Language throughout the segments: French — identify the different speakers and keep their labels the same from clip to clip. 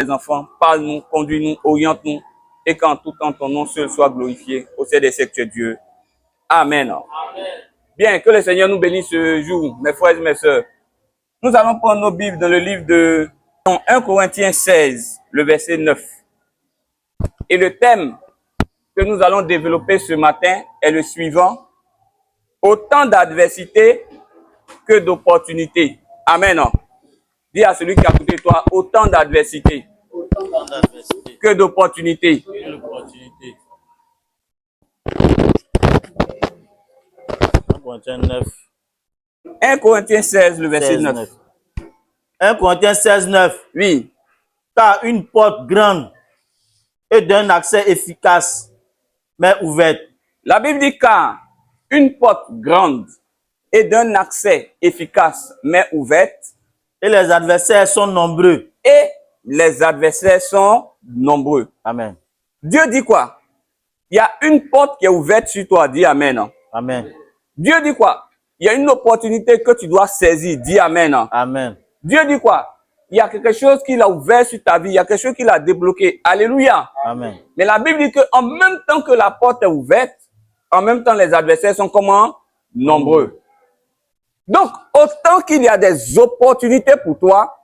Speaker 1: les enfants, parle-nous, conduis-nous, oriente-nous, et qu'en tout temps ton nom seul soit glorifié au sein des siècles de Dieu. Amen. Amen. Bien, que le Seigneur nous bénisse ce jour, mes frères et mes sœurs. Nous allons prendre nos Bibles dans le livre de 1 Corinthiens 16, le verset 9. Et le thème que nous allons développer ce matin est le suivant: autant d'adversité que d'opportunités. Amen. Dis à celui qui a à côté de toi, autant d'adversité que d'opportunités. 1 Corinthiens 16, le verset 9.
Speaker 2: 1 Corinthiens 16, 9.
Speaker 1: Oui.
Speaker 2: Car une porte grande et d'un accès efficace mais ouverte.
Speaker 1: La Bible dit car une porte grande et d'un accès efficace mais ouverte.
Speaker 2: Et les adversaires sont nombreux.
Speaker 1: Et les adversaires sont nombreux.
Speaker 2: Amen.
Speaker 1: Dieu dit quoi? Il y a une porte qui est ouverte sur toi. Dis Amen.
Speaker 2: Amen.
Speaker 1: Dieu dit quoi? Il y a une opportunité que tu dois saisir. Dis Amen.
Speaker 2: Amen.
Speaker 1: Dieu dit quoi? Il y a quelque chose qu'il a ouvert sur ta vie. Il y a quelque chose qu'il a débloqué. Alléluia.
Speaker 2: Amen.
Speaker 1: Mais la Bible dit qu'en même temps que la porte est ouverte, en même temps les adversaires sont comment? Nombreux. Donc, autant qu'il y a des opportunités pour toi,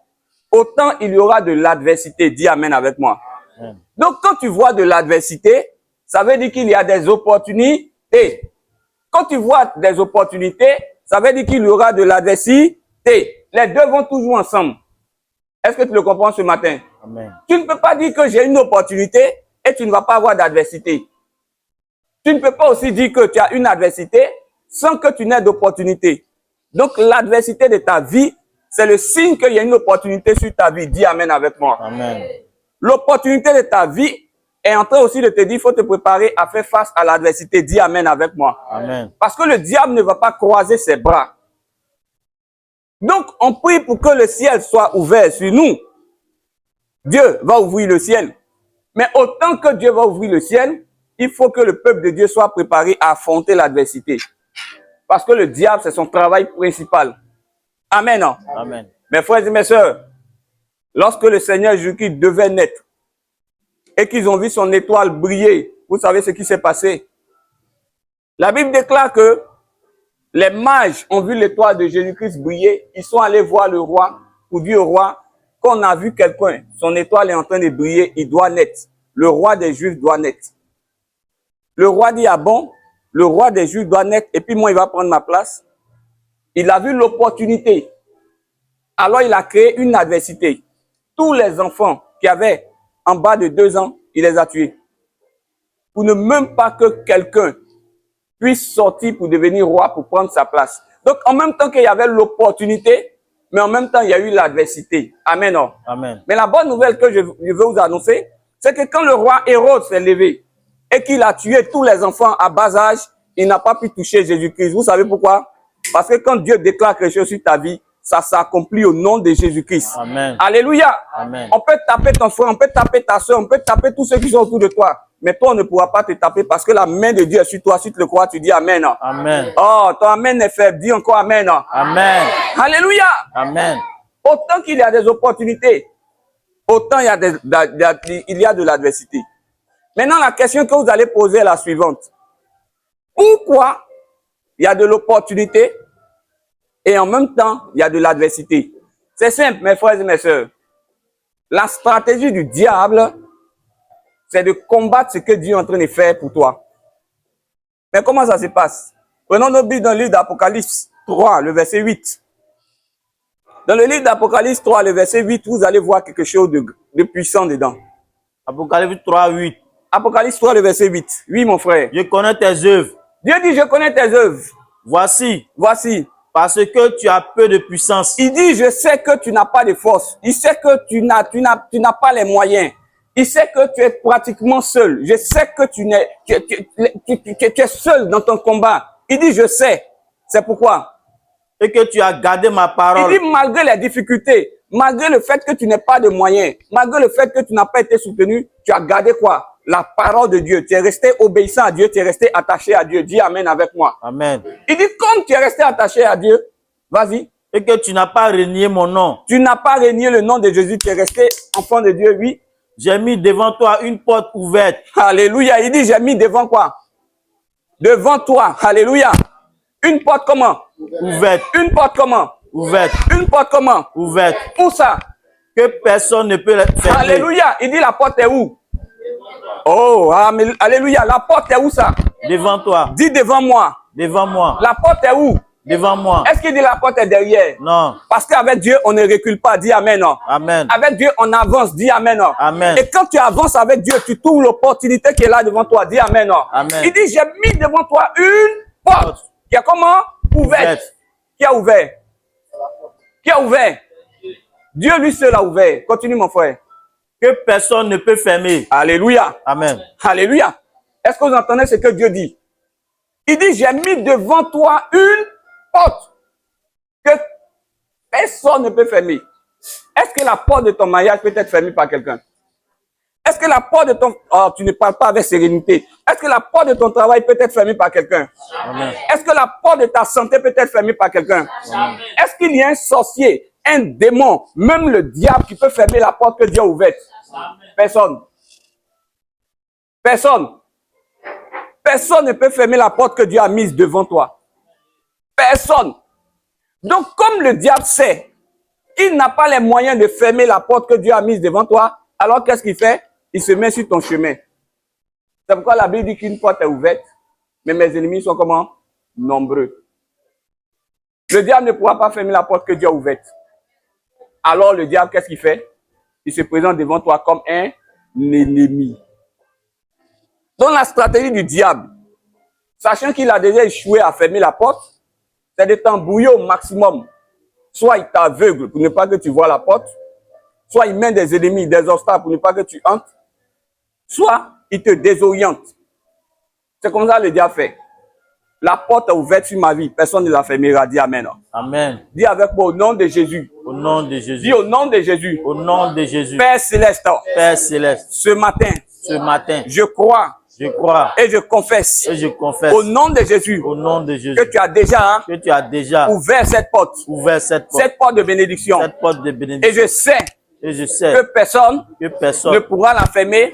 Speaker 1: autant il y aura de l'adversité. Dis Amen avec moi.
Speaker 2: Amen.
Speaker 1: Donc, quand tu vois de l'adversité, ça veut dire qu'il y a des opportunités. Quand tu vois des opportunités, ça veut dire qu'il y aura de l'adversité. Les deux vont toujours ensemble. Est-ce que tu le comprends ce matin?
Speaker 2: Amen.
Speaker 1: Tu ne peux pas dire que j'ai une opportunité et tu ne vas pas avoir d'adversité. Tu ne peux pas aussi dire que tu as une adversité sans que tu n'aies d'opportunité. Donc, l'adversité de ta vie, c'est le signe qu'il y a une opportunité sur ta vie. Dis Amen avec moi.
Speaker 2: Amen.
Speaker 1: L'opportunité de ta vie est en train aussi de te dire, il faut te préparer à faire face à l'adversité. Dis Amen avec moi.
Speaker 2: Amen.
Speaker 1: Parce que le diable ne va pas croiser ses bras. Donc, on prie pour que le ciel soit ouvert sur nous. Dieu va ouvrir le ciel. Mais autant que Dieu va ouvrir le ciel, il faut que le peuple de Dieu soit préparé à affronter l'adversité. Parce que le diable, c'est son travail principal. Amen.
Speaker 2: Amen.
Speaker 1: Mes frères et mes sœurs, lorsque le Seigneur Jésus-Christ devait naître et qu'ils ont vu son étoile briller, vous savez ce qui s'est passé? La Bible déclare que les mages ont vu l'étoile de Jésus-Christ briller. Ils sont allés voir le roi pour dire au roi qu'on a vu quelqu'un. Son étoile est en train de briller, il doit naître. Le roi des Juifs doit naître. Le roi dit, ah bon? Le roi des Juifs doit naître et puis moi, il va prendre ma place. Il a vu l'opportunité. Alors, il a créé une adversité. Tous les enfants qui avaient en bas de 2 ans, il les a tués. Pour ne même pas que quelqu'un puisse sortir pour devenir roi, pour prendre sa place. Donc, en même temps qu'il y avait l'opportunité, mais en même temps, il y a eu l'adversité. Amen.
Speaker 2: Amen.
Speaker 1: Mais la bonne nouvelle que je veux vous annoncer, c'est que quand le roi Hérode s'est levé et qu'il a tué tous les enfants à bas âge, il n'a pas pu toucher Jésus-Christ. Vous savez pourquoi? Parce que quand Dieu déclare quelque chose sur ta vie, ça s'accomplit au nom de Jésus-Christ.
Speaker 2: Amen.
Speaker 1: Alléluia.
Speaker 2: Amen.
Speaker 1: On peut taper ton frère, on peut taper ta soeur, on peut taper tous ceux qui sont autour de toi. Mais toi, on ne pourra pas te taper parce que la main de Dieu est sur toi. Si tu le crois, tu dis Amen.
Speaker 2: Amen.
Speaker 1: Oh, ton Amen est faible. Dis encore Amen.
Speaker 2: Amen.
Speaker 1: Alléluia.
Speaker 2: Amen.
Speaker 1: Autant qu'il y a des opportunités, autant il y a de l'adversité. Maintenant, la question que vous allez poser est la suivante. Pourquoi il y a de l'opportunité et en même temps, il y a de l'adversité? C'est simple, mes frères et mes sœurs. La stratégie du diable, c'est de combattre ce que Dieu est en train de faire pour toi. Mais comment ça se passe? Prenons nos Bibles dans le livre d'Apocalypse 3, le verset 8. Dans le livre d'Apocalypse 3, le verset 8, vous allez voir quelque chose de puissant dedans.
Speaker 2: Apocalypse 3, 8.
Speaker 1: Apocalypse 3, le verset 8. Oui, mon frère.
Speaker 2: Je connais tes œuvres.
Speaker 1: Dieu dit, je connais tes œuvres.
Speaker 2: Voici,
Speaker 1: Parce
Speaker 2: que tu as peu de puissance.
Speaker 1: Il dit, je sais que tu n'as pas de force. Il sait que tu n'as pas les moyens. Il sait que tu es pratiquement seul. Je sais que tu es seul dans ton combat. Il dit, je sais. C'est pourquoi.
Speaker 2: Et que tu as gardé ma parole.
Speaker 1: Il dit, malgré les difficultés, malgré le fait que tu n'aies pas de moyens, malgré le fait que tu n'as pas été soutenu, tu as gardé quoi? La parole de Dieu. Tu es resté obéissant à Dieu, tu es resté attaché à Dieu. Dis Amen avec moi.
Speaker 2: Amen.
Speaker 1: Il dit, comme tu es resté attaché à Dieu, vas-y.
Speaker 2: Et que tu n'as pas renié mon nom.
Speaker 1: Tu n'as pas renié le nom de Jésus, tu es resté enfant de Dieu, oui.
Speaker 2: J'ai mis devant toi une porte ouverte.
Speaker 1: Alléluia. Il dit, j'ai mis devant quoi? Devant toi. Alléluia. Une porte comment?
Speaker 2: Ouverte.
Speaker 1: Une porte comment?
Speaker 2: Ouverte.
Speaker 1: Une porte comment?
Speaker 2: Ouverte.
Speaker 1: Où ça?
Speaker 2: Que personne ne peut la fermer.
Speaker 1: Alléluia. Il dit, la porte est où? Oh, alléluia. La porte est où ça?
Speaker 2: Devant toi.
Speaker 1: Dis devant moi.
Speaker 2: Devant moi.
Speaker 1: La porte est où?
Speaker 2: Devant moi.
Speaker 1: Est-ce qu'il dit la porte est derrière?
Speaker 2: Non.
Speaker 1: Parce qu'avec Dieu, on ne recule pas. Dis amen. Non.
Speaker 2: Amen.
Speaker 1: Avec Dieu, on avance. Dis amen. Non.
Speaker 2: Amen.
Speaker 1: Et quand tu avances avec Dieu, tu trouves l'opportunité qui est là devant toi. Dis amen. Non.
Speaker 2: Amen.
Speaker 1: Il dit, j'ai mis devant toi une porte qui est comment? Ouverte. Qui a ouvert? Qui a ouvert? Dieu lui seul a ouvert. Continue mon frère.
Speaker 2: Que personne ne peut fermer.
Speaker 1: Alléluia.
Speaker 2: Amen.
Speaker 1: Alléluia. Est-ce que vous entendez ce que Dieu dit? Il dit, j'ai mis devant toi une porte que personne ne peut fermer. Est-ce que la porte de ton mariage peut être fermée par quelqu'un? Est-ce que la porte de ton... Oh, tu ne parles pas avec sérénité. Est-ce que la porte de ton travail peut être fermée par quelqu'un? Est-ce que la porte de ta santé peut être fermée par quelqu'un? Est-ce qu'il y a un sorcier, un démon, même le diable qui peut fermer la porte que Dieu a ouverte? Personne. Personne. Personne ne peut fermer la porte que Dieu a mise devant toi. Personne. Donc, comme le diable sait qu'il n'a pas les moyens de fermer la porte que Dieu a mise devant toi, alors qu'est-ce qu'il fait? Il se met sur ton chemin. C'est pourquoi la Bible dit qu'une porte est ouverte, mais mes ennemis sont comment? Nombreux. Le diable ne pourra pas fermer la porte que Dieu a ouverte. Alors le diable, qu'est-ce qu'il fait? Il se présente devant toi comme un ennemi. Dans la stratégie du diable, sachant qu'il a déjà échoué à fermer la porte, c'est de t'embrouiller au maximum. Soit il t'aveugle pour ne pas que tu vois la porte, soit il met des ennemis, des obstacles pour ne pas que tu entres, soit il te désoriente. C'est comme ça que le diable fait. La porte est ouverte sur ma vie, personne ne la fermera. Dis amen.
Speaker 2: Amen.
Speaker 1: Dis avec moi au nom de Jésus.
Speaker 2: Au nom de Jésus.
Speaker 1: Dis au nom de Jésus.
Speaker 2: Au nom de Jésus.
Speaker 1: Père céleste.
Speaker 2: Père céleste.
Speaker 1: Ce matin.
Speaker 2: Ce matin.
Speaker 1: Je crois.
Speaker 2: Je crois.
Speaker 1: Et je confesse.
Speaker 2: Et je confesse.
Speaker 1: Au nom de Jésus.
Speaker 2: Au nom de Jésus.
Speaker 1: Que tu as déjà.
Speaker 2: Que tu as déjà.
Speaker 1: Ouvert cette porte.
Speaker 2: Ouvert cette porte.
Speaker 1: Cette porte de bénédiction.
Speaker 2: Cette porte de bénédiction.
Speaker 1: Et je sais.
Speaker 2: Et je sais
Speaker 1: que personne
Speaker 2: ne
Speaker 1: pourra la fermer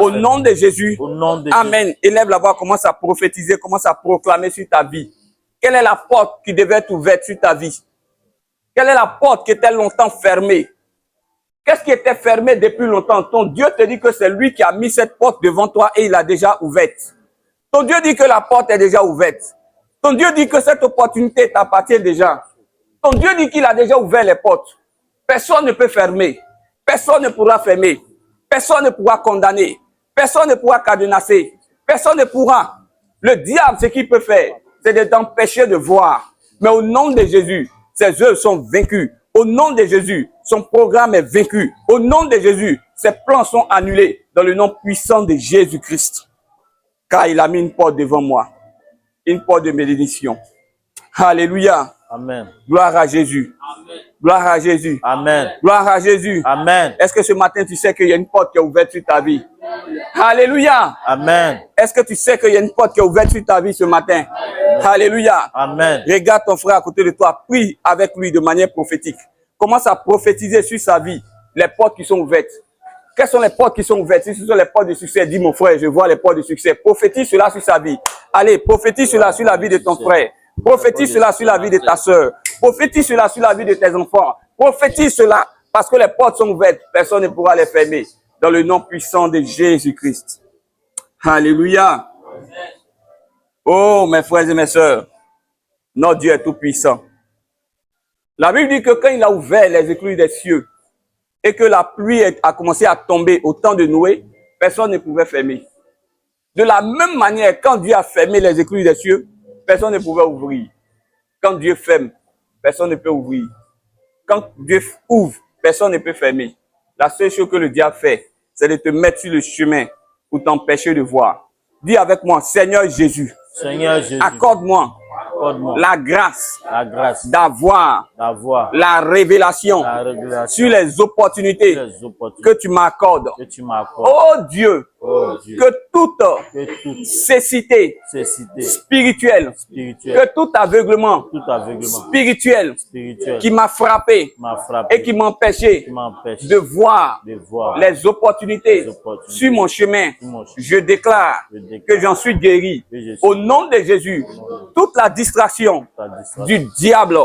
Speaker 1: au nom de Jésus.
Speaker 2: Au nom de
Speaker 1: Amen.
Speaker 2: Jésus.
Speaker 1: Élève la voix, commence à prophétiser, commence à proclamer sur ta vie. Quelle est la porte qui devait être ouverte sur ta vie? Quelle est la porte qui était longtemps fermée? Qu'est-ce qui était fermé depuis longtemps? Ton Dieu te dit que c'est lui qui a mis cette porte devant toi et il l'a déjà ouverte. Ton Dieu dit que la porte est déjà ouverte. Ton Dieu dit que cette opportunité t'appartient déjà. Ton Dieu dit qu'il a déjà ouvert les portes. Personne ne peut fermer. Personne ne pourra fermer. Personne ne pourra condamner. Personne ne pourra cadenasser. Personne ne pourra. Le diable, ce qu'il peut faire, c'est de t'empêcher de voir. Mais au nom de Jésus, ses œuvres sont vaincues. Au nom de Jésus, son programme est vaincu. Au nom de Jésus, ses plans sont annulés dans le nom puissant de Jésus-Christ. Car il a mis une porte devant moi. Une porte de bénédiction. Alléluia.
Speaker 2: Amen.
Speaker 1: Gloire à Jésus.
Speaker 2: Amen.
Speaker 1: Gloire à Jésus.
Speaker 2: Amen.
Speaker 1: Gloire à Jésus.
Speaker 2: Amen.
Speaker 1: Est-ce que ce matin, tu sais qu'il y a une porte qui est ouverte sur ta vie? Alléluia.
Speaker 2: Amen.
Speaker 1: Est-ce que tu sais qu'il y a une porte qui est ouverte sur ta vie ce matin? Amen. Alléluia.
Speaker 2: Amen.
Speaker 1: Regarde ton frère à côté de toi. Prie avec lui de manière prophétique. Commence à prophétiser sur sa vie les portes qui sont ouvertes. Quelles sont les portes qui sont ouvertes? Si ce sont les portes de succès, dis mon frère, je vois les portes de succès. Prophétise cela sur sa vie. Allez, prophétise cela sur la vie de ton frère. Prophétise cela sur la vie de ta sœur. Prophétise cela sur la vie de tes enfants. Prophétise cela parce que les portes sont ouvertes. Personne ne pourra les fermer. Dans le nom puissant de Jésus-Christ. Alléluia. Oh, mes frères et mes sœurs, notre Dieu est tout puissant. La Bible dit que quand il a ouvert les écluses des cieux et que la pluie a commencé à tomber au temps de Noé, personne ne pouvait fermer. De la même manière, quand Dieu a fermé les écluses des cieux, personne ne pouvait ouvrir. Quand Dieu ferme, personne ne peut ouvrir. Quand Dieu ouvre, personne ne peut fermer. La seule chose que le diable fait, c'est de te mettre sur le chemin pour t'empêcher de voir. Dis avec moi, Seigneur Jésus,
Speaker 2: Seigneur Jésus,
Speaker 1: accorde-moi la grâce d'avoir la révélation sur les opportunités que tu m'accordes. Oh Dieu, que toute cécité spirituelle, que tout aveuglement spirituel qui m'a frappé et qui m'empêchait de voir les opportunités sur mon chemin, je déclare que j'en suis guéri. Au nom de Jésus, toute la distraction du diable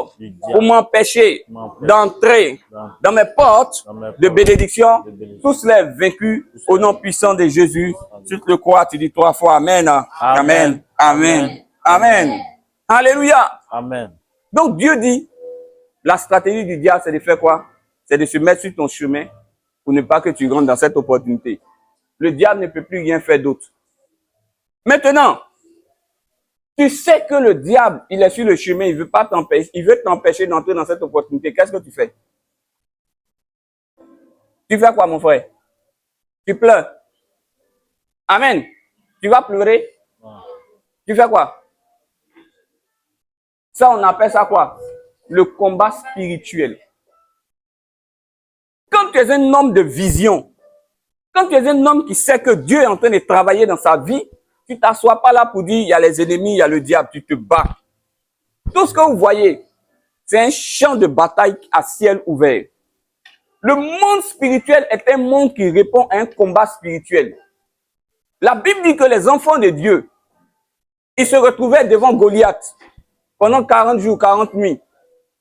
Speaker 1: pour m'empêcher d'entrer dans mes portes de bénédiction, tout cela est vaincu au nom puissant de Jésus. Tu te le crois, tu dis 3 fois Amen. Amen. Amen. Amen. Alléluia.
Speaker 2: Amen.
Speaker 1: Donc Dieu dit, la stratégie du diable, c'est de faire quoi? C'est de se mettre sur ton chemin pour ne pas que tu rentres dans cette opportunité. Le diable ne peut plus rien faire d'autre. Maintenant, tu sais que le diable, il est sur le chemin, il veut pas t'empêcher, il veut t'empêcher d'entrer dans cette opportunité. Qu'est-ce que tu fais? Tu fais quoi, mon frère? Tu pleures. Amen. Tu vas pleurer. Tu fais quoi? Ça, on appelle ça quoi? Le combat spirituel. Quand tu es un homme de vision, quand tu es un homme qui sait que Dieu est en train de travailler dans sa vie, tu ne t'assois pas là pour dire, il y a les ennemis, il y a le diable, tu te bats. Tout ce que vous voyez, c'est un champ de bataille à ciel ouvert. Le monde spirituel est un monde qui répond à un combat spirituel. La Bible dit que les enfants de Dieu, ils se retrouvaient devant Goliath pendant 40 jours, 40 nuits.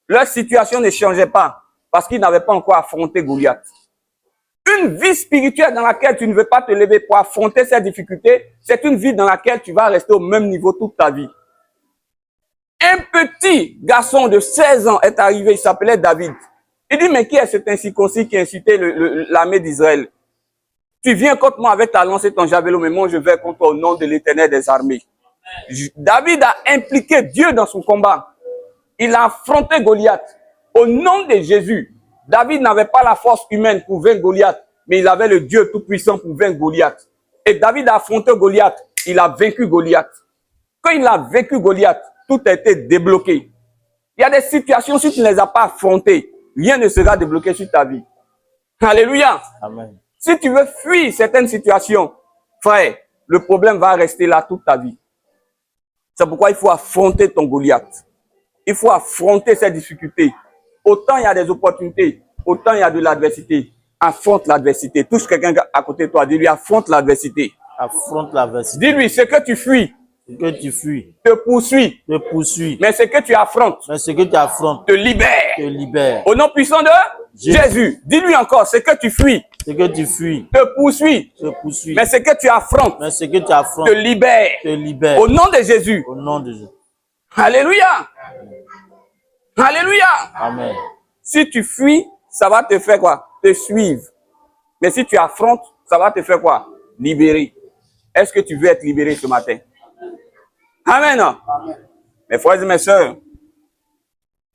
Speaker 1: Leur situation ne changeait pas parce qu'ils n'avaient pas encore affronté Goliath. Une vie spirituelle dans laquelle tu ne veux pas te lever pour affronter ces difficultés, c'est une vie dans laquelle tu vas rester au même niveau toute ta vie. Un petit garçon de 16 ans est arrivé, il s'appelait David. Il dit, mais qui est cet incirconcis qui a incité l'armée d'Israël? Tu viens contre moi avec ta lance et ton javelot, mais moi je vais contre toi au nom de l'Éternel des armées. David a impliqué Dieu dans son combat. Il a affronté Goliath. Au nom de Jésus, David n'avait pas la force humaine pour vaincre Goliath, mais il avait le Dieu tout-puissant pour vaincre Goliath. Et David a affronté Goliath. Il a vaincu Goliath. Quand il a vaincu Goliath, tout a été débloqué. Il y a des situations, si tu ne les as pas affrontées, rien ne sera débloqué sur ta vie. Alléluia.
Speaker 2: Amen.
Speaker 1: Si tu veux fuir certaines situations, frère, le problème va rester là toute ta vie. C'est pourquoi il faut affronter ton Goliath. Il faut affronter ces difficultés. Autant il y a des opportunités, autant il y a de l'adversité. Affronte l'adversité. Touche quelqu'un à côté de toi, dis-lui affronte l'adversité.
Speaker 2: Affronte l'adversité.
Speaker 1: Dis-lui, ce que tu fuis,
Speaker 2: Ce que tu fuis
Speaker 1: te poursuit.
Speaker 2: te poursuit.
Speaker 1: Mais ce que tu affrontes,
Speaker 2: Mais ce que tu affrontes
Speaker 1: te libère.
Speaker 2: te libère.
Speaker 1: Au nom puissant de Jésus. Dis-lui encore, ce que tu fuis,
Speaker 2: Ce que tu fuis
Speaker 1: te poursuit.
Speaker 2: te poursuit.
Speaker 1: Mais ce que tu affrontes,
Speaker 2: Mais ce que tu affrontes
Speaker 1: te libère.
Speaker 2: te libère.
Speaker 1: Au nom de Jésus.
Speaker 2: Au nom de Jésus.
Speaker 1: Alléluia. Alléluia.
Speaker 2: Amen.
Speaker 1: Si tu fuis, ça va te faire quoi? Te suivre. Mais si tu affrontes, ça va te faire quoi? Libérer. Est-ce que tu veux être libéré ce matin? Amen. Mes frères et mes sœurs,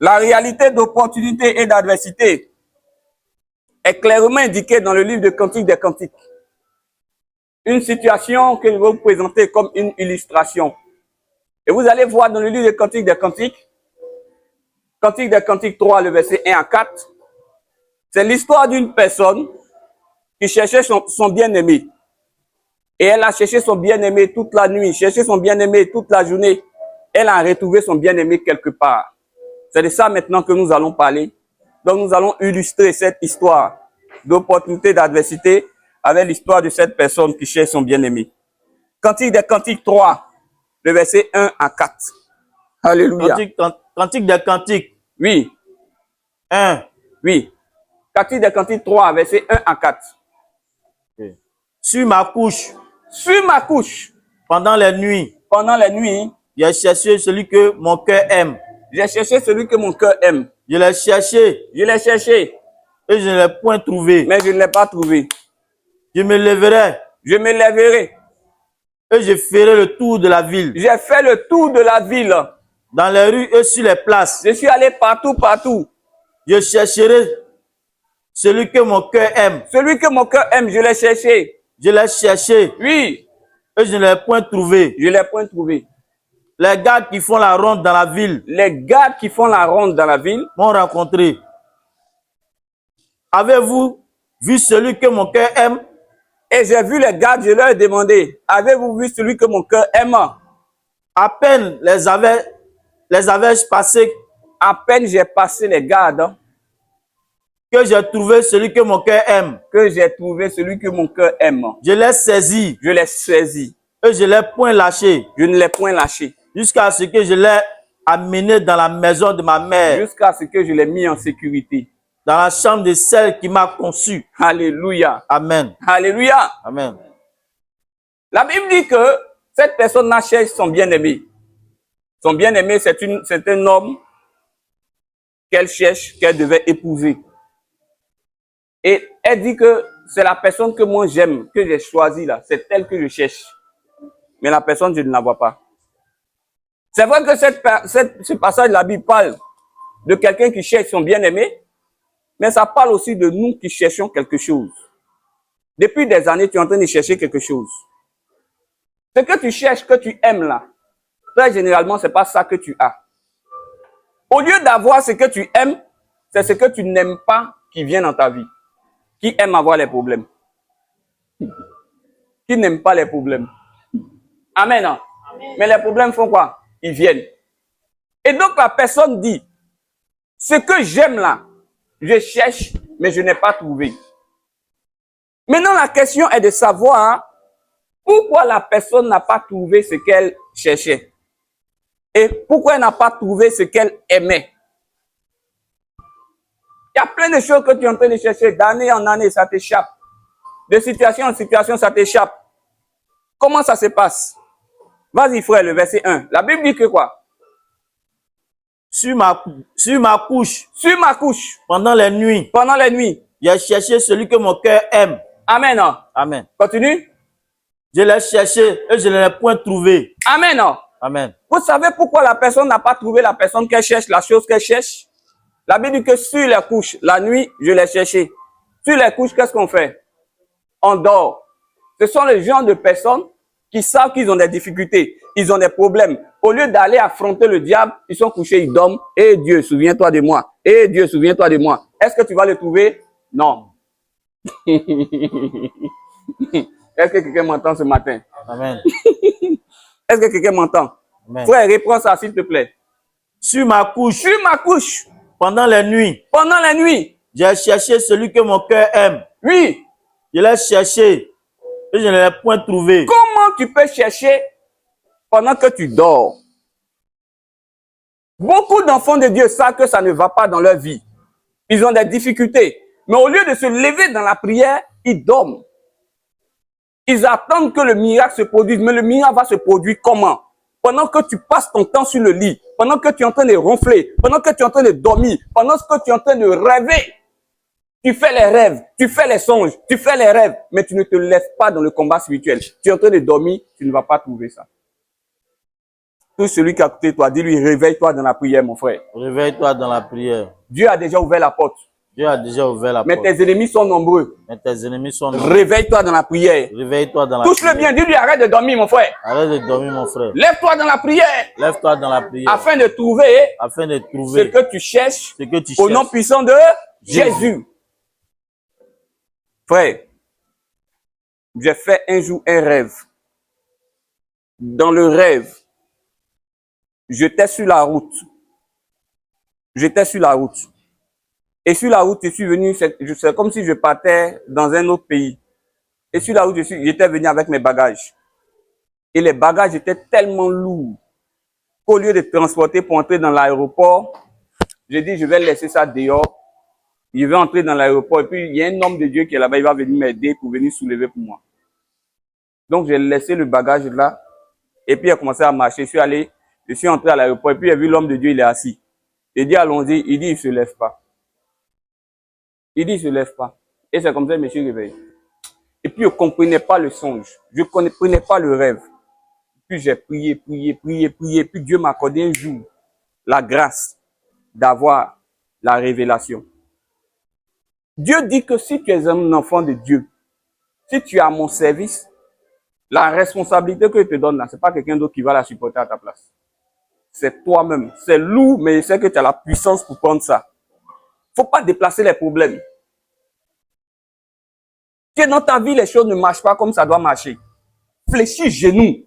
Speaker 1: la réalité d'opportunité et d'adversité est clairement indiquée dans le livre de Cantiques des Cantiques. Une situation que je vais vous présenter comme une illustration. Et vous allez voir dans le livre de Cantiques des Cantiques, Cantique des Cantiques 3, le verset 1 à 4, c'est l'histoire d'une personne qui cherchait son bien-aimé. Et elle a cherché son bien-aimé toute la nuit, cherché son bien-aimé toute la journée. Elle a retrouvé son bien-aimé quelque part. C'est de ça maintenant que nous allons parler. Donc nous allons illustrer cette histoire d'opportunité, d'adversité avec l'histoire de cette personne qui cherche son bien-aimé. Cantique des Cantiques 3, le verset 1 à 4. Alléluia.
Speaker 2: Cantique des Cantiques.
Speaker 1: Oui.
Speaker 2: 1.
Speaker 1: Oui. Cantique des Cantiques 3, verset 1 à 4.
Speaker 2: Okay. Sur ma couche.
Speaker 1: Sur ma couche.
Speaker 2: Pendant les nuits.
Speaker 1: Pendant les nuits.
Speaker 2: J'ai cherché celui que mon cœur aime.
Speaker 1: J'ai cherché celui que mon cœur aime.
Speaker 2: Je l'ai cherché.
Speaker 1: Je l'ai cherché.
Speaker 2: Et je ne l'ai point trouvé.
Speaker 1: Mais je ne l'ai pas trouvé.
Speaker 2: Je me lèverai.
Speaker 1: Je me lèverai.
Speaker 2: Et je ferai le tour de la ville.
Speaker 1: J'ai fait le tour de la ville.
Speaker 2: Dans les rues et sur les places.
Speaker 1: Je suis allé partout, partout.
Speaker 2: Je chercherai celui que mon cœur aime.
Speaker 1: Celui que mon cœur aime, je l'ai cherché.
Speaker 2: Je l'ai cherché.
Speaker 1: Oui.
Speaker 2: Et je ne l'ai point trouvé.
Speaker 1: Je ne l'ai point trouvé.
Speaker 2: Les gardes qui font la ronde dans la ville.
Speaker 1: Les gardes qui font la ronde dans la ville
Speaker 2: m'ont rencontré. Avez-vous vu celui que mon cœur aime?
Speaker 1: Et j'ai vu les gardes, je leur ai demandé, avez-vous vu celui que mon cœur aime?
Speaker 2: À peine les avais-je passés
Speaker 1: À peine j'ai passé les gardes,
Speaker 2: que j'ai trouvé celui que mon cœur aime.
Speaker 1: que j'ai trouvé celui que mon cœur aime.
Speaker 2: Je l'ai saisi
Speaker 1: Je l'ai saisi.
Speaker 2: et je l'ai point lâché
Speaker 1: Je ne l'ai point lâché.
Speaker 2: jusqu'à ce que je l'ai amené dans la maison de ma mère,
Speaker 1: Jusqu'à ce que je l'ai mis en sécurité.
Speaker 2: dans la chambre de celle qui m'a conçu.
Speaker 1: Alléluia.
Speaker 2: Amen.
Speaker 1: Alléluia.
Speaker 2: Amen.
Speaker 1: La Bible dit que cette personne-là cherche son bien-aimé. Son bien-aimé, c'est un homme qu'elle cherche, qu'elle devait épouser. Et elle dit que c'est la personne que moi j'aime, que j'ai choisie là. C'est elle que je cherche. Mais la personne, je ne la vois pas. C'est vrai que ce passage de la Bible parle de quelqu'un qui cherche son bien-aimé, mais ça parle aussi de nous qui cherchons quelque chose. Depuis des années, tu es en train de chercher quelque chose. Ce que tu cherches, que tu aimes là, très généralement, c'est pas ça que tu as. Au lieu d'avoir ce que tu aimes, c'est ce que tu n'aimes pas qui vient dans ta vie. Qui aime avoir les problèmes? Qui n'aime pas les problèmes? Amen. Hein? Amen. Mais les problèmes font quoi? Ils viennent. Et donc la personne dit, ce que j'aime là, je cherche, mais je n'ai pas trouvé. Maintenant, la question est de savoir pourquoi la personne n'a pas trouvé ce qu'elle cherchait. Et pourquoi elle n'a pas trouvé ce qu'elle aimait. Il y a plein de choses que tu es en train de chercher. D'année en année, ça t'échappe. De situation en situation, ça t'échappe. Comment ça se passe? Vas-y frère, le verset 1. La Bible dit que quoi?
Speaker 2: Sur ma couche,
Speaker 1: Sur ma couche,
Speaker 2: pendant les nuits,
Speaker 1: j'ai
Speaker 2: cherché celui que mon cœur aime.
Speaker 1: Amen.
Speaker 2: Amen.
Speaker 1: Continue.
Speaker 2: Je l'ai cherché et je ne l'ai point trouvé.
Speaker 1: Amen.
Speaker 2: Amen.
Speaker 1: Vous savez pourquoi la personne n'a pas trouvé la personne qu'elle cherche, la chose qu'elle cherche? La Bible dit que sur les couches, la nuit, je l'ai cherché. Sur les couches, qu'est-ce qu'on fait? On dort. Ce sont les gens de personnes qui savent qu'ils ont des difficultés, ils ont des problèmes. Au lieu d'aller affronter le diable, ils sont couchés, ils dorment. Eh Dieu, souviens-toi de moi. Eh Dieu, souviens-toi de moi. Est-ce que tu vas le trouver? Non. Est-ce que quelqu'un m'entend ce matin?
Speaker 2: Amen.
Speaker 1: Est-ce que quelqu'un m'entend?
Speaker 2: Amen.
Speaker 1: Frère, reprends ça s'il te plaît.
Speaker 2: Sur ma couche, pendant les nuits, j'ai cherché celui que mon cœur aime.
Speaker 1: Oui.
Speaker 2: Je l'ai cherché et je ne l'ai point trouvé.
Speaker 1: Comment tu peux chercher pendant que tu dors? Beaucoup d'enfants de Dieu savent que ça ne va pas dans leur vie. Ils ont des difficultés. Mais au lieu de se lever dans la prière, ils dorment. Ils attendent que le miracle se produise. Mais le miracle va se produire comment? Pendant que tu passes ton temps sur le lit, pendant que tu es en train de ronfler, pendant que tu es en train de dormir, pendant que tu es en train de rêver. Tu fais les rêves, tu fais les songes, tu fais les rêves, mais tu ne te lèves pas dans le combat spirituel. Tu es en train de dormir, tu ne vas pas trouver ça. Tout celui qui a côté de toi, dis-lui, réveille-toi dans la prière, mon frère.
Speaker 2: Réveille-toi dans la prière.
Speaker 1: Dieu a déjà ouvert la porte.
Speaker 2: Dieu a déjà ouvert la
Speaker 1: Mais
Speaker 2: porte.
Speaker 1: tes ennemis sont nombreux.
Speaker 2: Mais tes ennemis sont nombreux.
Speaker 1: Réveille-toi dans la prière.
Speaker 2: Réveille-toi dans la
Speaker 1: Touche-le
Speaker 2: prière.
Speaker 1: bien, dis-lui, arrête de dormir, mon frère.
Speaker 2: Arrête de dormir, mon frère.
Speaker 1: Lève-toi dans la prière.
Speaker 2: Lève-toi dans la prière.
Speaker 1: Afin de trouver
Speaker 2: Afin de
Speaker 1: ce
Speaker 2: trouver
Speaker 1: que tu cherches
Speaker 2: ce que tu
Speaker 1: au nom
Speaker 2: cherches.
Speaker 1: puissant de Jésus. Frère, j'ai fait un jour un rêve. Dans le rêve, j'étais sur la route. J'étais sur la route. Et sur la route, je suis venu, c'est comme si je partais dans un autre pays. Et sur la route, j'étais venu avec mes bagages. Et les bagages étaient tellement lourds qu'au lieu de transporter pour entrer dans l'aéroport, j'ai dit, je vais laisser ça dehors. Je vais entrer dans l'aéroport. Et puis, il y a un homme de Dieu qui est là-bas, il va venir m'aider pour venir soulever pour moi. Donc, j'ai laissé le bagage là. Et puis, il a commencé à marcher. Je suis entré à l'aéroport. Et puis, j'ai vu l'homme de Dieu, il est assis. J'ai dit, allons-y. Il dit, il se lève pas. Il dit, il se lève pas. Et c'est comme ça que je me suis réveillé. Et puis, je ne comprenais pas le songe. Je ne comprenais pas le rêve. Puis, j'ai prié. Puis, Dieu m'a accordé un jour la grâce d'avoir la révélation. Dieu dit que si tu es un enfant de Dieu, si tu es à mon service, la responsabilité que je te donne là, ce n'est pas quelqu'un d'autre qui va la supporter à ta place. C'est toi-même. C'est lourd, mais je sais que tu as la puissance pour prendre ça. Il ne faut pas déplacer les problèmes. Que dans ta vie, les choses ne marchent pas comme ça doit marcher. Fléchis genou.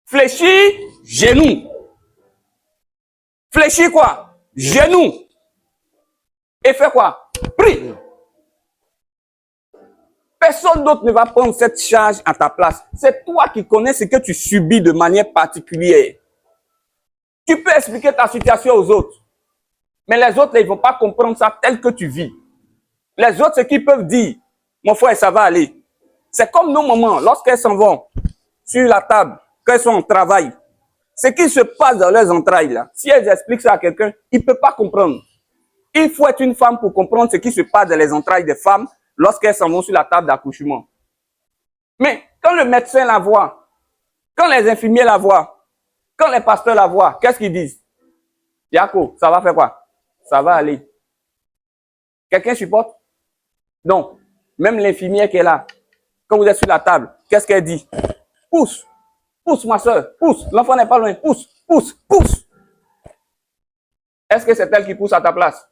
Speaker 1: Fléchis genou. Fléchis quoi? Genou. Et fais quoi? Prie. Personne d'autre ne va prendre cette charge à ta place. C'est toi qui connais ce que tu subis de manière particulière. Tu peux expliquer ta situation aux autres. Mais les autres, ils ne vont pas comprendre ça tel que tu vis. Les autres, ce qu'ils peuvent dire, mon frère, ça va aller. C'est comme nos mamans, lorsqu'elles s'en vont sur la table, quand elles sont en travail. Ce qui se passe dans leurs entrailles, là, si elles expliquent ça à quelqu'un, il ne peut pas comprendre. Il faut être une femme pour comprendre ce qui se passe dans les entrailles des femmes lorsqu'elles s'en vont sur la table d'accouchement. Mais quand le médecin la voit, quand les infirmiers la voient, quand les pasteurs la voient, qu'est-ce qu'ils disent? Yako, ça va faire quoi? Ça va aller. Quelqu'un supporte? Non. Même l'infirmière qui est là, quand vous êtes sur la table, qu'est-ce qu'elle dit? Pousse. Pousse, ma soeur. Pousse. L'enfant n'est pas loin. Pousse. Pousse. Pousse. Est-ce que c'est elle qui pousse à ta place?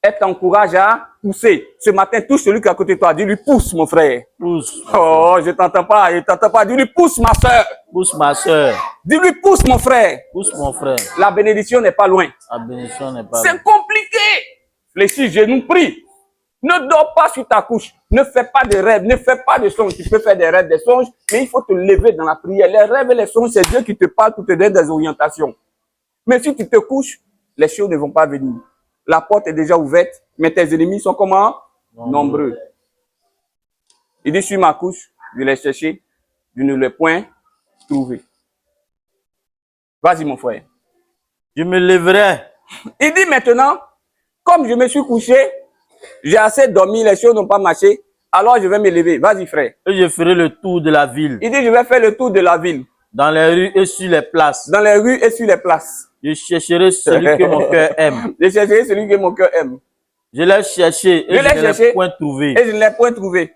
Speaker 1: Elle t'encourage à pousser. Ce matin, touche celui qui est à côté de toi. Dis-lui, pousse, mon frère.
Speaker 2: Pousse.
Speaker 1: Oh, je t'entends pas. Je t'entends pas. Dis-lui, pousse, ma soeur.
Speaker 2: Pousse, ma soeur.
Speaker 1: Dis-lui, pousse, mon frère.
Speaker 2: Pousse, mon frère.
Speaker 1: La bénédiction n'est pas loin.
Speaker 2: La bénédiction n'est pas loin.
Speaker 1: C'est compliqué. Fléchis genoux, prie. Ne dors pas sur ta couche. Ne fais pas de rêves. Ne fais pas de songes. Tu peux faire des rêves, des songes, mais il faut te lever dans la prière. Les rêves et les songes, c'est Dieu qui te parle pour te donner des orientations. Mais si tu te couches, les choses ne vont pas venir. La porte est déjà ouverte, mais tes ennemis sont comment? Nombreux. Il dit, sur ma couche, je l'ai cherché, je ne l'ai point trouvé. Vas-y, mon frère.
Speaker 2: Je me lèverai.
Speaker 1: Il dit maintenant, comme je me suis couché, j'ai assez dormi, les choses n'ont pas marché, alors je vais me lever. Vas-y, frère.
Speaker 2: Et je ferai le tour de la ville.
Speaker 1: Il dit, je vais faire le tour de la ville.
Speaker 2: Dans les rues et sur les places.
Speaker 1: Dans les rues et sur les places.
Speaker 2: Je chercherai celui que mon cœur aime.
Speaker 1: Je chercherai celui que mon cœur aime.
Speaker 2: Je l'ai cherché et je ne l'ai point trouvé.
Speaker 1: Et je ne l'ai point trouvé.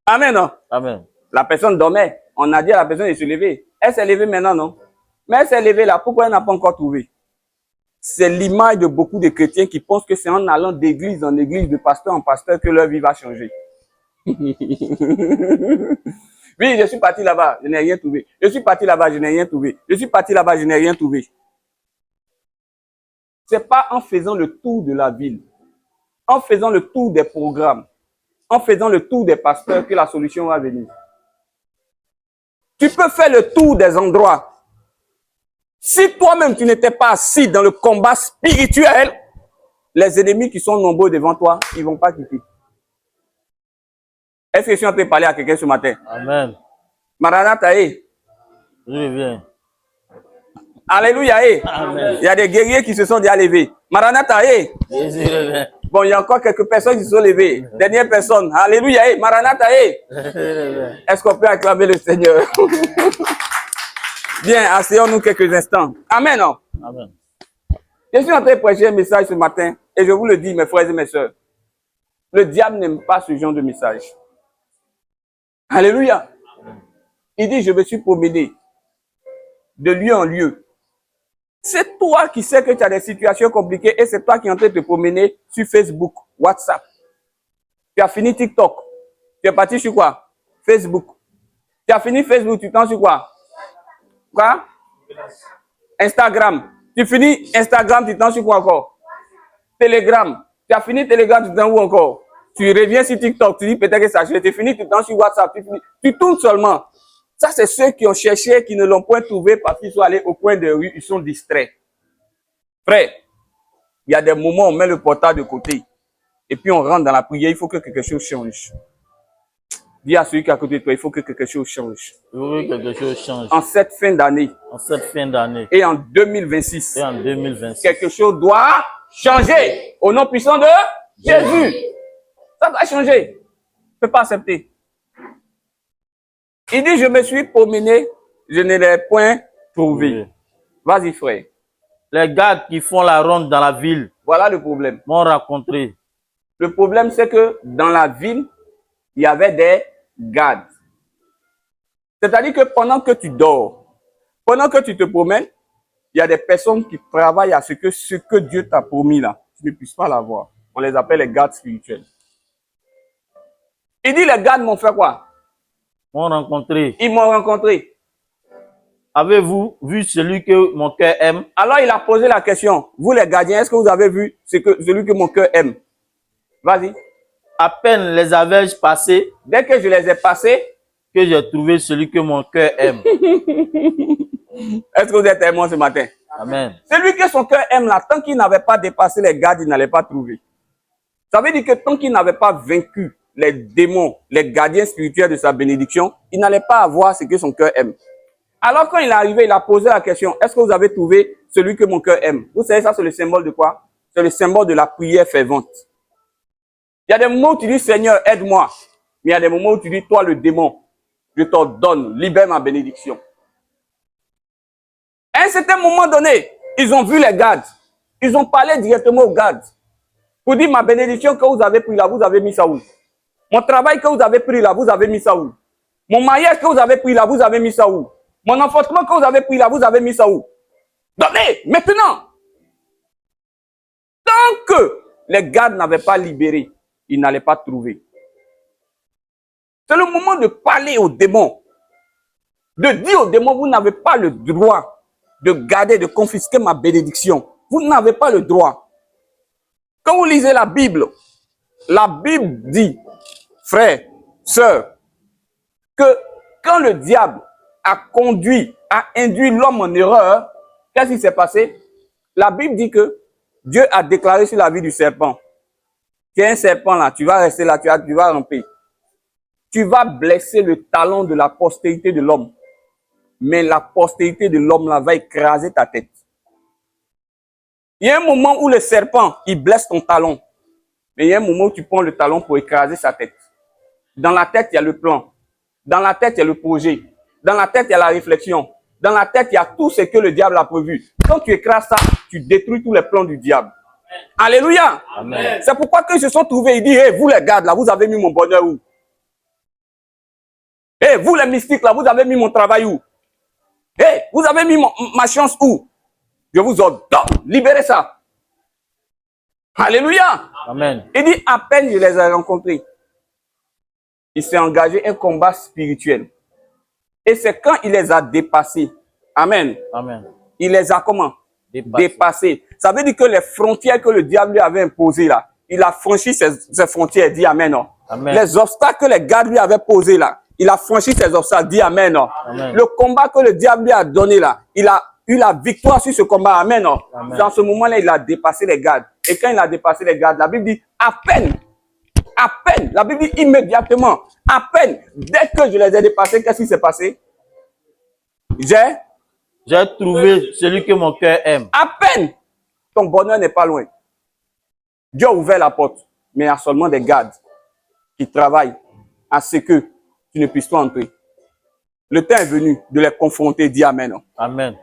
Speaker 1: Amen, non?
Speaker 2: Amen.
Speaker 1: La personne dormait. On a dit à la personne de se lever. Elle s'est levée maintenant, non? Mais elle s'est levée là. Pourquoi elle n'a pas encore trouvé? C'est l'image de beaucoup de chrétiens qui pensent que c'est en allant d'église en église, de pasteur en pasteur, que leur vie va changer. Oui, je suis parti là-bas, je n'ai rien trouvé. Je suis parti là-bas, je n'ai rien trouvé. Je suis parti là-bas, je n'ai rien trouvé. C'est pas en faisant le tour de la ville, en faisant le tour des programmes, en faisant le tour des pasteurs que la solution va venir. Tu peux faire le tour des endroits. Si toi-même tu n'étais pas assis dans le combat spirituel, les ennemis qui sont nombreux devant toi, ils ne vont pas quitter. Est-ce que je suis en train de parler à quelqu'un ce matin?
Speaker 2: Amen.
Speaker 1: Maranatha,
Speaker 2: Je viens.
Speaker 1: Alléluia,
Speaker 2: Amen.
Speaker 1: Il y a des guerriers qui se sont déjà levés. Maranatha,
Speaker 2: Jésus revient.
Speaker 1: Bon, il y a encore quelques personnes qui se sont levées. Dernière personne. Alléluia, Maranatha, Est-ce qu'on peut acclamer le Seigneur? Bien, asseyons-nous quelques instants. Amen, non?
Speaker 2: Amen.
Speaker 1: Je suis en train de prêcher un message ce matin et je vous le dis, mes frères et mes sœurs. Le diable n'aime pas ce genre de message. Alléluia. Il dit, je me suis promené de lieu en lieu. C'est toi qui sais que tu as des situations compliquées et c'est toi qui es en train de te promener sur Facebook, WhatsApp. Tu as fini TikTok. Tu es parti sur quoi? Facebook. Tu as fini Facebook, tu t'en sur quoi? Quoi? Instagram. Tu finis Instagram, tu t'en sur quoi encore? Telegram. Tu as fini Telegram, tu t'en où encore? Tu reviens sur TikTok, tu dis peut-être que ça achète. Tu finis, tu t'en sur WhatsApp. Tu tournes seulement. Ça, c'est ceux qui ont cherché, qui ne l'ont point trouvé parce qu'ils sont allés au coin de rue, ils sont distraits. Frère, il y a des moments où on met le portable de côté et puis on rentre dans la prière, il faut que quelque chose change. Dis à celui qui est à côté de toi, il faut que quelque chose change.
Speaker 2: Il faut que quelque chose change.
Speaker 1: En cette fin d'année.
Speaker 2: En cette fin d'année.
Speaker 1: Et en 2026.
Speaker 2: Et en 2026.
Speaker 1: Quelque chose doit changer. Au nom puissant de Jésus. Ça doit changer. Je ne peux pas accepter. Il dit, je me suis promené, je ne l'ai point trouvé.
Speaker 2: Oui.
Speaker 1: Vas-y, frère.
Speaker 2: Les gars qui font la ronde dans la ville
Speaker 1: Voilà le problème.
Speaker 2: m'ont rencontré.
Speaker 1: Le problème, c'est que dans la ville, il y avait des gardes. C'est-à-dire que pendant que tu dors, pendant que tu te promènes, il y a des personnes qui travaillent à ce que Dieu t'a promis là, tu ne puisses pas l'avoir. On les appelle les gardes spirituels. Il dit, les gardes m'ont fait quoi?
Speaker 2: M'ont rencontré.
Speaker 1: Ils m'ont rencontré.
Speaker 2: Avez-vous vu celui que mon cœur aime?
Speaker 1: Alors il a posé la question. Vous les gardiens, est-ce que vous avez vu celui que mon cœur aime? Vas-y.
Speaker 2: À peine les avais-je passés,
Speaker 1: Dès que je les ai passés,
Speaker 2: que j'ai trouvé celui que mon cœur aime.
Speaker 1: est-ce que vous êtes aimant ce matin?
Speaker 2: Amen.
Speaker 1: Celui que son cœur aime là, tant qu'il n'avait pas dépassé les gardes, il n'allait pas trouver. Ça veut dire que tant qu'il n'avait pas vaincu les démons, les gardiens spirituels de sa bénédiction, il n'allait pas avoir ce que son cœur aime. Alors quand il est arrivé, il a posé la question, est-ce que vous avez trouvé celui que mon cœur aime? Vous savez, ça c'est le symbole de quoi? C'est le symbole de la prière fervente. Il y a des moments où tu dis, Seigneur, aide-moi. Mais il y a des moments où tu dis, toi le démon, je t'ordonne, libère ma bénédiction. À un certain moment donné, ils ont vu les gardes. Ils ont parlé directement aux gardes. Pour dire, ma bénédiction que vous avez pris là, vous avez mis ça où? Mon travail que vous avez pris là, vous avez mis ça où? Mon mariage que vous avez pris là, vous avez mis ça où? Mon enfantement que vous avez pris là, vous avez mis ça où? Donnez, maintenant! Tant que les gardes n'avaient pas libéré, ils n'allaient pas trouver. C'est le moment de parler aux démons. De dire aux démons, vous n'avez pas le droit de garder, de confisquer ma bénédiction. Vous n'avez pas le droit. Quand vous lisez la Bible dit, frères, sœurs, que quand le diable a induit l'homme en erreur, qu'est-ce qui s'est passé? La Bible dit que Dieu a déclaré sur la vie du serpent. Tu es un serpent là, tu vas rester là, tu vas ramper. Tu vas blesser le talon de la postérité de l'homme. Mais la postérité de l'homme là va écraser ta tête. Il y a un moment où le serpent, il blesse ton talon. Mais il y a un moment où tu prends le talon pour écraser sa tête. Dans la tête, il y a le plan. Dans la tête, il y a le projet. Dans la tête, il y a la réflexion. Dans la tête, il y a tout ce que le diable a prévu. Quand tu écrases ça, tu détruis tous les plans du diable. Alléluia.
Speaker 2: Amen.
Speaker 1: C'est pourquoi qu'ils se sont trouvés, ils disent, hey, vous les gardes là, vous avez mis mon bonheur où? Hey, vous les mystiques là, vous avez mis mon travail où? Hey, vous avez mis ma chance où? Je vous ordonne, libérez ça. Alléluia.
Speaker 2: Amen.
Speaker 1: Il dit, à peine je les ai rencontrés, il s'est engagé un combat spirituel. Et c'est quand il les a dépassés. Amen.
Speaker 2: Amen.
Speaker 1: Il les a comment? Dépassés. Ça veut dire que les frontières que le diable lui avait imposées là, il a franchi ces frontières. Dit Amen. Non?
Speaker 2: Amen.
Speaker 1: Les obstacles que les gardes lui avaient posés là, il a franchi ces obstacles. Dit Amen. Non?
Speaker 2: Amen.
Speaker 1: Le combat que le diable lui a donné là, il a eu la victoire sur ce combat. Amen. Non?
Speaker 2: Amen.
Speaker 1: Dans ce moment-là, il a dépassé les gardes. Et quand il a dépassé les gardes, la Bible dit à peine, la Bible dit immédiatement, à peine, dès que je les ai dépassés, qu'est-ce qui s'est passé?
Speaker 2: J'ai trouvé celui que mon cœur aime.
Speaker 1: À peine, ton bonheur n'est pas loin. Dieu a ouvert la porte, mais il y a seulement des gardes qui travaillent à ce que tu ne puisses pas entrer. Le temps est venu de les confronter, dis Amen.
Speaker 2: Amen.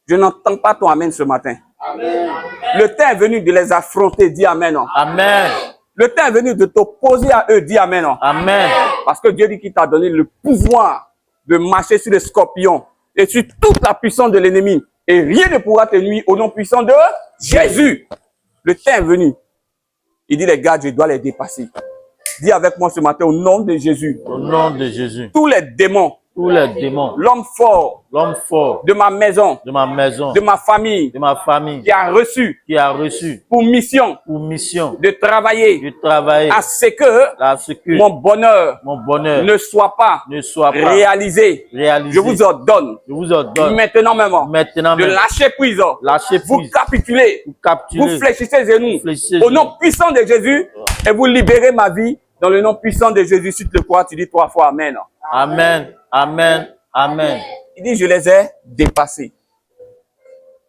Speaker 1: Je n'entends pas ton Amen ce matin. Amen. Le temps est venu de les affronter, dis Amen.
Speaker 2: Amen.
Speaker 1: Le temps est venu de t'opposer à eux, dis Amen.
Speaker 2: Amen.
Speaker 1: Parce que Dieu dit qu'il t'a donné le pouvoir de marcher sur les scorpions et sur toute la puissance de l'ennemi. Et rien ne pourra te nuire au nom puissant de Jésus. Le temps est venu. Il dit, les gars, je dois les dépasser. Dis avec moi ce matin, au nom de Jésus.
Speaker 2: Au nom de Jésus.
Speaker 1: Tous les démons.
Speaker 2: Tous les démons.
Speaker 1: L'homme fort.
Speaker 2: L'homme fort.
Speaker 1: De ma maison.
Speaker 2: De ma maison.
Speaker 1: De ma famille.
Speaker 2: De ma famille.
Speaker 1: Qui a reçu.
Speaker 2: Qui a reçu.
Speaker 1: Pour mission.
Speaker 2: Pour mission.
Speaker 1: De travailler.
Speaker 2: De travailler.
Speaker 1: À ce que. Mon bonheur.
Speaker 2: Mon bonheur.
Speaker 1: Ne soit pas.
Speaker 2: Ne soit pas.
Speaker 1: Réalisé.
Speaker 2: Réalisé.
Speaker 1: Je vous ordonne.
Speaker 2: Je vous ordonne.
Speaker 1: Maintenant même.
Speaker 2: Maintenant même.
Speaker 1: De lâcher prise.
Speaker 2: Lâcher prise.
Speaker 1: Vous capitulez.
Speaker 2: Vous capitulez.
Speaker 1: Vous fléchissez genoux. Au nom puissant de Jésus. Et vous libérez ma vie. Dans le nom puissant de Jésus. Si tu le crois, tu dis 3 fois Amen.
Speaker 2: Amen. Amen. Amen.
Speaker 1: Il dit, je les ai dépassés.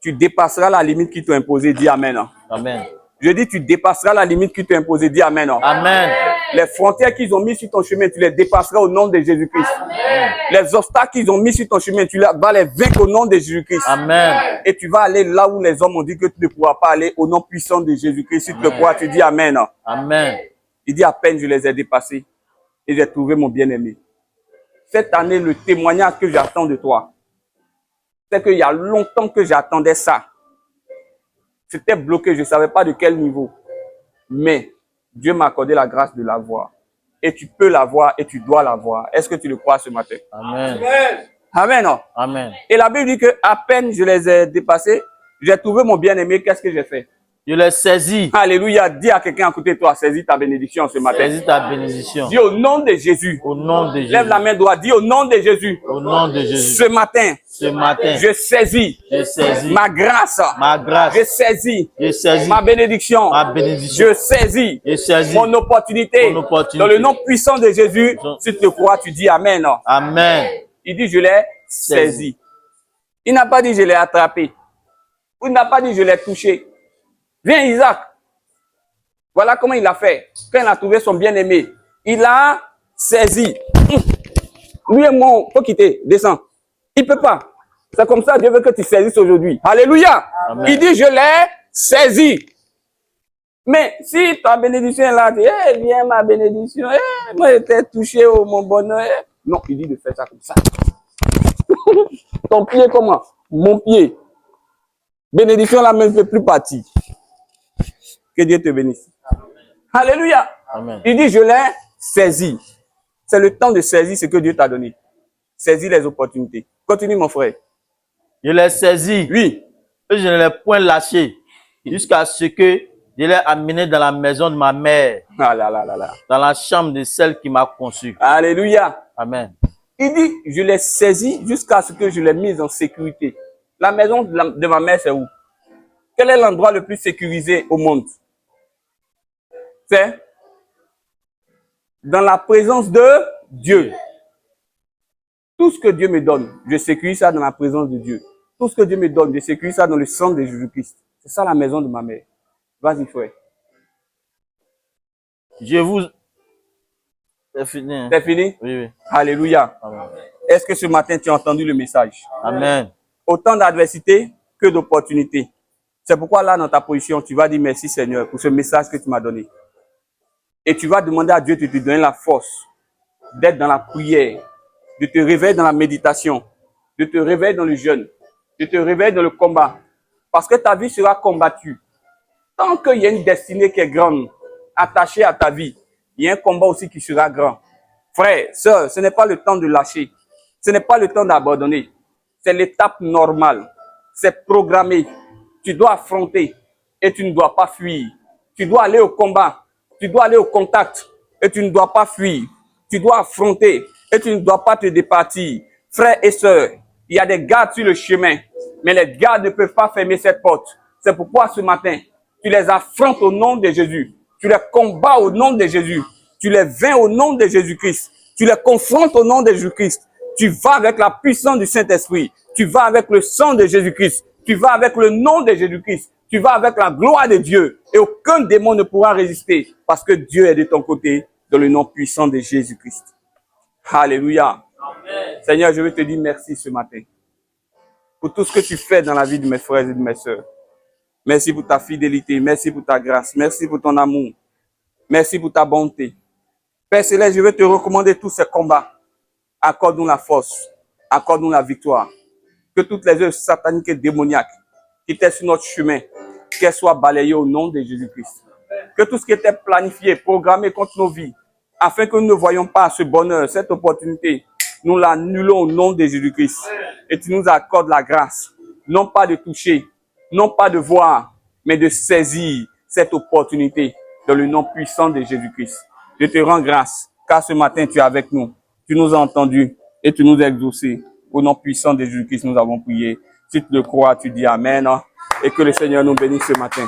Speaker 1: Tu dépasseras la limite qui t'a imposée. Dis Amen.
Speaker 2: Amen.
Speaker 1: Je dis, tu dépasseras la limite qui t'a imposée. Dis Amen.
Speaker 2: Amen.
Speaker 1: Les frontières qu'ils ont mis sur ton chemin, tu les dépasseras au nom de Jésus-Christ. Les obstacles qu'ils ont mis sur ton chemin, tu vas les vaincre au nom de Jésus-Christ.
Speaker 2: Amen.
Speaker 1: Et tu vas aller là où les hommes ont dit que tu ne pourras pas aller au nom puissant de Jésus-Christ. Si tu le crois, tu dis Amen.
Speaker 2: Amen.
Speaker 1: Il dit, à peine je les ai dépassés et j'ai trouvé mon bien-aimé. Cette année, le témoignage que j'attends de toi, c'est qu'il y a longtemps que j'attendais ça. C'était bloqué, je ne savais pas de quel niveau. Mais Dieu m'a accordé la grâce de l'avoir. et tu peux l'avoir et tu dois l'avoir. Est-ce que tu le crois ce matin?
Speaker 2: Amen.
Speaker 1: Amen. Non?
Speaker 2: Amen.
Speaker 1: Et la Bible dit que à peine je les ai dépassés, j'ai trouvé mon bien-aimé, qu'est-ce que j'ai fait?
Speaker 2: Je l'ai saisi.
Speaker 1: Alléluia. Dis à quelqu'un à côté de toi, saisis ta bénédiction ce matin.
Speaker 2: Saisis ta bénédiction.
Speaker 1: Dis au nom de Jésus.
Speaker 2: Au nom de Jésus.
Speaker 1: Lève la main droite, dis au nom de Jésus.
Speaker 2: Au nom de Jésus.
Speaker 1: Ce matin, je saisis ma grâce.
Speaker 2: Ma grâce.
Speaker 1: Je saisis
Speaker 2: ma
Speaker 1: bénédiction.
Speaker 2: Ma bénédiction.
Speaker 1: Je saisis mon
Speaker 2: mon
Speaker 1: opportunité.
Speaker 2: opportunité.
Speaker 1: Dans le nom puissant de Jésus, si tu le crois, tu dis Amen.
Speaker 2: Amen.
Speaker 1: Il dit, je l'ai saisi. Il n'a pas dit, je l'ai attrapé. Il n'a pas dit, je l'ai touché. Viens, Isaac. Voilà comment il a fait. Quand il a trouvé son bien-aimé, il a saisi. Lui et moi, faut quitter, descends. Il peut pas. C'est comme ça, Dieu veut que tu saisisses aujourd'hui. Alléluia.
Speaker 2: Amen.
Speaker 1: Il dit, je l'ai saisi. Mais si ta bénédiction est là, tu dis, hey, viens ma bénédiction, hey, moi j'étais touché au mon bonheur. Non, il dit de faire ça comme ça. Ton pied comment? Mon pied. Bénédiction là même ne fait plus partie. Que Dieu te bénisse. Alléluia.
Speaker 2: Amen.
Speaker 1: Il dit, je l'ai saisi. C'est le temps de saisir ce que Dieu t'a donné. Saisir les opportunités. Continue mon frère.
Speaker 2: Je l'ai saisi.
Speaker 1: Oui.
Speaker 2: Et je ne l'ai point lâché jusqu'à ce que je l'ai amené dans la maison de ma mère.
Speaker 1: Ah là là là là.
Speaker 2: Dans la chambre de celle qui m'a conçu.
Speaker 1: Alléluia.
Speaker 2: Amen.
Speaker 1: Il dit, je l'ai saisi jusqu'à ce que je l'ai mise en sécurité. La maison de ma mère, c'est où? Quel est l'endroit le plus sécurisé au monde? C'est dans la présence de Dieu. Tout ce que Dieu me donne, je sécurise ça dans la présence de Dieu. Tout ce que Dieu me donne, je sécurise ça dans le sang de Jésus-Christ. C'est ça la maison de ma mère. Vas-y, frère.
Speaker 2: Je vous... C'est fini. Hein?
Speaker 1: C'est fini?
Speaker 2: Oui, oui.
Speaker 1: Alléluia.
Speaker 2: Amen.
Speaker 1: Est-ce que ce matin, tu as entendu le message?
Speaker 2: Amen.
Speaker 1: Autant d'adversité que d'opportunités. C'est pourquoi là, dans ta position, tu vas dire merci Seigneur pour ce message que tu m'as donné. Et tu vas demander à Dieu de te donner la force d'être dans la prière, de te réveiller dans la méditation, de te réveiller dans le jeûne, de te réveiller dans le combat. Parce que ta vie sera combattue. Tant qu'il y a une destinée qui est grande, attachée à ta vie, il y a un combat aussi qui sera grand. Frère, sœur, ce n'est pas le temps de lâcher. Ce n'est pas le temps d'abandonner. C'est l'étape normale. C'est programmé. Tu dois affronter et tu ne dois pas fuir. Tu dois aller au combat. Tu dois aller au contact et tu ne dois pas fuir. Tu dois affronter et tu ne dois pas te départir. Frères et sœurs, il y a des gardes sur le chemin, mais les gardes ne peuvent pas fermer cette porte. C'est pourquoi ce matin, tu les affrontes au nom de Jésus. Tu les combats au nom de Jésus. Tu les vains au nom de Jésus-Christ. Tu les confrontes au nom de Jésus-Christ. Tu vas avec la puissance du Saint-Esprit. Tu vas avec le sang de Jésus-Christ. Tu vas avec le nom de Jésus-Christ. Tu vas avec la gloire de Dieu. Et aucun démon ne pourra résister parce que Dieu est de ton côté dans le nom puissant de Jésus-Christ. Alléluia. Amen. Seigneur, je veux te dire merci ce matin pour tout ce que tu fais dans la vie de mes frères et de mes sœurs. Merci pour ta fidélité. Merci pour ta grâce. Merci pour ton amour. Merci pour ta bonté. Père Céleste, je veux te recommander tous ces combats. Accorde-nous la force. Accorde-nous la victoire. Que toutes les œuvres sataniques et démoniaques qui étaient sur notre chemin, qu'elles soient balayées au nom de Jésus-Christ. Que tout ce qui était planifié, programmé contre nos vies, afin que nous ne voyions pas ce bonheur, cette opportunité, nous l'annulons au nom de Jésus-Christ. Et tu nous accordes la grâce, non pas de toucher, non pas de voir, mais de saisir cette opportunité dans le nom puissant de Jésus-Christ. Je te rends grâce, car ce matin tu es avec nous. Tu nous as entendus et tu nous as exaucés. Au nom puissant de Jésus-Christ, nous avons prié. Si tu le crois, tu dis Amen. Et que le Seigneur nous bénisse ce matin.